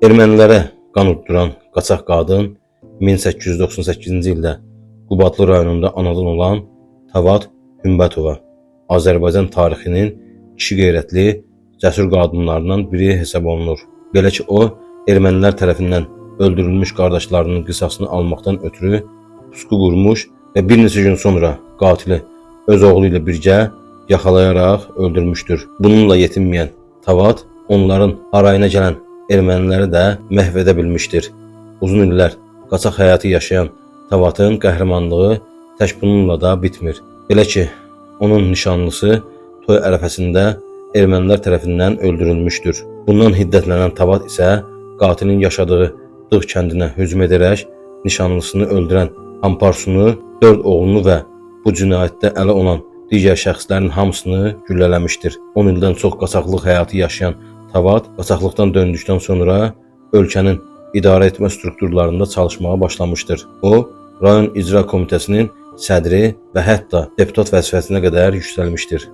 Ermənilərə qan udduran qaçaq qadın 1898-ci ildə Qubadlı rayonunda anadan olan Tavad Hümbətova Azərbaycan tarixinin kişi qeyrətli, cəsur qadınlarından biri hesab olunur. Belə ki, o, ermənilər tərəfindən öldürülmüş qardaşlarının qisasını almaqdan ötürü pusqu qurmuş və bir neçə gün sonra qatili öz oğlu ilə birgə yaxalayaraq öldürmüşdür. Bununla yetinməyən Tavad onların arayına gələn erməniləri də məhv edə bilmişdir. Uzun illər qaçaq həyatı yaşayan Tavadın qəhrəmanlığı tək bununla da bitmir. Belə ki, onun nişanlısı toy ərəfəsində ermənilər tərəfindən öldürülmüşdür. Bundan hiddətlənən Tavad isə qatilin yaşadığı Dağ kəndinə hücum edərək nişanlısını öldürən Hamparsunu, 4 oğlunu və bu cinayətdə ələ olan digər şəxslərin hamısını güllələmişdir. 10 ildən çox qaçaqlıq həyatı yaşayan Tavad qaçaqlıqdan döndükdən sonra ölkənin idarə etmə strukturlarında çalışmağa başlamışdır. O, rayon icra komitəsinin sədri və hətta deputat vəzifəsinə qədər yüksəlmişdir.